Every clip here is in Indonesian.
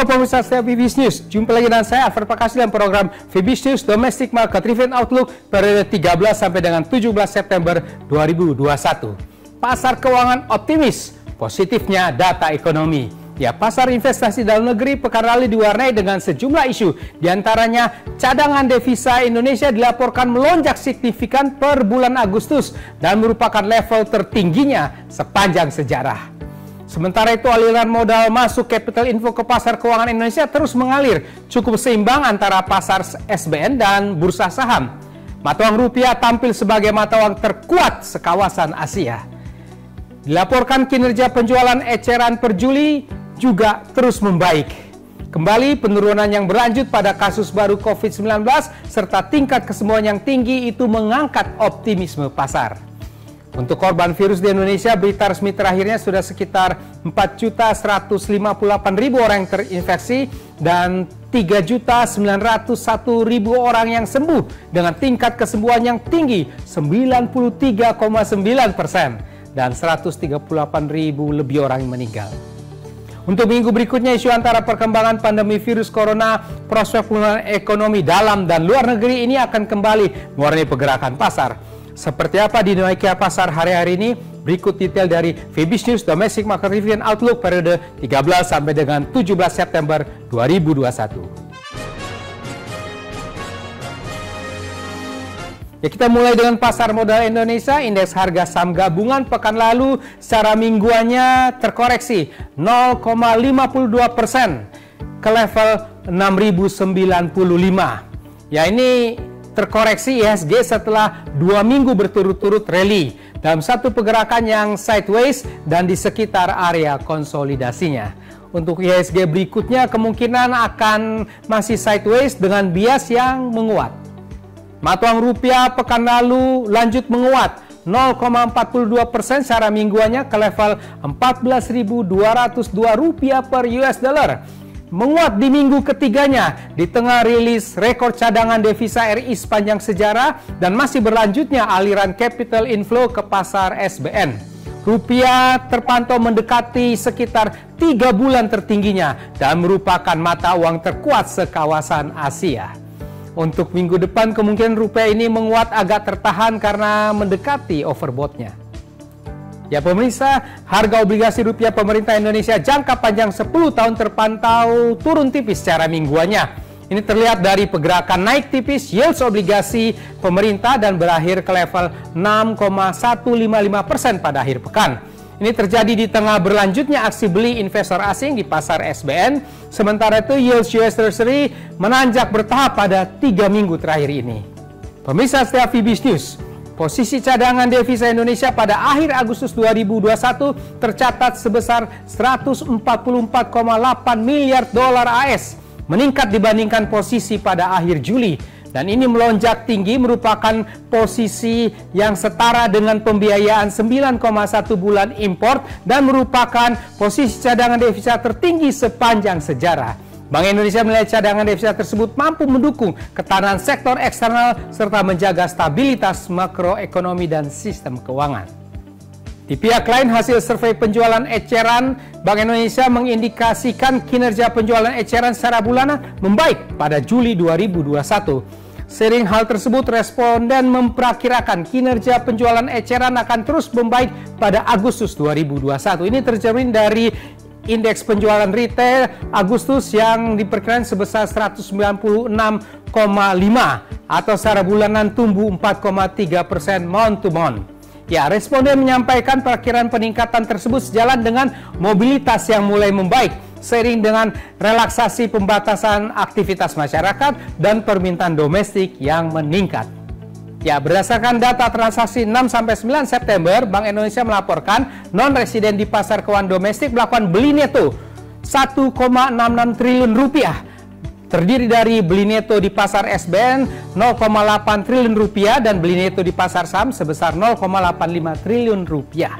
Halo pemirsa setia Vibis News, jumpa lagi dengan saya Alfred Pakasi dalam program Vibis News Domestic Market Review and Outlook periode 13 sampai dengan 17 September 2021. Pasar keuangan optimis, positifnya data ekonomi. Ya, pasar investasi dalam negeri pekan lalu diwarnai dengan sejumlah isu, diantaranya cadangan devisa Indonesia dilaporkan melonjak signifikan per bulan Agustus dan merupakan level tertingginya sepanjang sejarah. Sementara itu aliran modal masuk capital inflow ke pasar keuangan Indonesia terus mengalir, cukup seimbang antara pasar SBN dan bursa saham. Mata uang rupiah tampil sebagai mata uang terkuat sekawasan Asia. Dilaporkan kinerja penjualan eceran per Juli juga terus membaik. Kembali penurunan yang berlanjut pada kasus baru COVID-19 serta tingkat kesembuhan yang tinggi itu mengangkat optimisme pasar. Untuk korban virus di Indonesia, berita resmi terakhirnya sudah sekitar 4.158.000 orang yang terinfeksi dan 3.901.000 orang yang sembuh dengan tingkat kesembuhan yang tinggi 93,9% dan 138.000 lebih orang yang meninggal. Untuk minggu berikutnya, isu antara perkembangan pandemi virus corona, prospek pemulihan ekonomi dalam dan luar negeri ini akan kembali mewarnai pergerakan pasar. Seperti apa dinamika pasar hari-hari ini? Berikut detail dari Vibis News Domestic Market Review and Outlook periode 13 sampai dengan 17 September 2021. Ya, kita mulai dengan pasar modal Indonesia. Indeks harga saham gabungan pekan lalu secara mingguannya terkoreksi 0,52% ke level 6.095. Ya, ini terkoreksi IHSG setelah 2 minggu berturut-turut rally dalam satu pergerakan yang sideways dan di sekitar area konsolidasinya. Untuk IHSG berikutnya kemungkinan akan masih sideways dengan bias yang menguat. Mata uang rupiah pekan lalu lanjut menguat 0,42% secara mingguannya ke level 14.202 rupiah per US dollar. Menguat di minggu ketiganya di tengah rilis rekor cadangan devisa RI sepanjang sejarah dan masih berlanjutnya aliran capital inflow ke pasar SBN. Rupiah terpantau mendekati sekitar 3 bulan tertingginya dan merupakan mata uang terkuat sekawasan Asia. Untuk minggu depan kemungkinan rupiah ini menguat agak tertahan karena mendekati overbought-nya. Ya pemirsa, harga obligasi rupiah pemerintah Indonesia jangka panjang 10 tahun terpantau turun tipis secara mingguannya. Ini terlihat dari pergerakan naik tipis yields obligasi pemerintah dan berakhir ke level 6,155% pada akhir pekan. Ini terjadi di tengah berlanjutnya aksi beli investor asing di pasar SBN. Sementara itu yields US Treasury menanjak bertahap pada 3 minggu terakhir ini. Pemirsa setia Vibis News, posisi cadangan devisa Indonesia pada akhir Agustus 2021 tercatat sebesar 144,8 miliar dolar AS, meningkat dibandingkan posisi pada akhir Juli. Dan ini melonjak tinggi merupakan posisi yang setara dengan pembiayaan 9,1 bulan impor dan merupakan posisi cadangan devisa tertinggi sepanjang sejarah. Bank Indonesia menilai cadangan devisa tersebut mampu mendukung ketahanan sektor eksternal serta menjaga stabilitas makroekonomi dan sistem keuangan. Di pihak lain, hasil survei penjualan eceran Bank Indonesia mengindikasikan kinerja penjualan eceran secara bulanan membaik pada Juli 2021. Seiring hal tersebut, responden memperkirakan kinerja penjualan eceran akan terus membaik pada Agustus 2021. Ini tercermin dari indeks penjualan retail Agustus yang diperkirakan sebesar 196,5 atau secara bulanan tumbuh 4,3% month to month. Ya, responden menyampaikan perkiraan peningkatan tersebut sejalan dengan mobilitas yang mulai membaik seiring dengan relaksasi pembatasan aktivitas masyarakat dan permintaan domestik yang meningkat. Ya, berdasarkan data transaksi 6-9 September, Bank Indonesia melaporkan non-residen di pasar keuangan domestik melakukan beli neto 1,66 triliun rupiah. Terdiri dari beli neto di pasar SBN 0,8 triliun rupiah dan beli neto di pasar saham sebesar 0,85 triliun rupiah.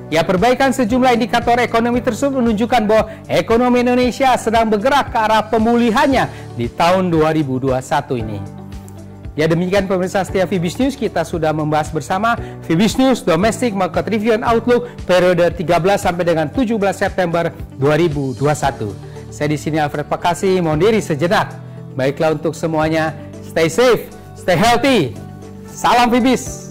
Ya, perbaikan sejumlah indikator ekonomi tersebut menunjukkan bahwa ekonomi Indonesia sedang bergerak ke arah pemulihannya di tahun 2021 ini. Ya, demikian pemirsa setia Vibis News, kita sudah membahas bersama Vibis News Domestic Market Review and Outlook periode 13 sampai dengan 17 September 2021. Saya di sini Alfred Pakasi, mohon diri sejenak. Baiklah untuk semuanya, stay safe, stay healthy. Salam Fibis.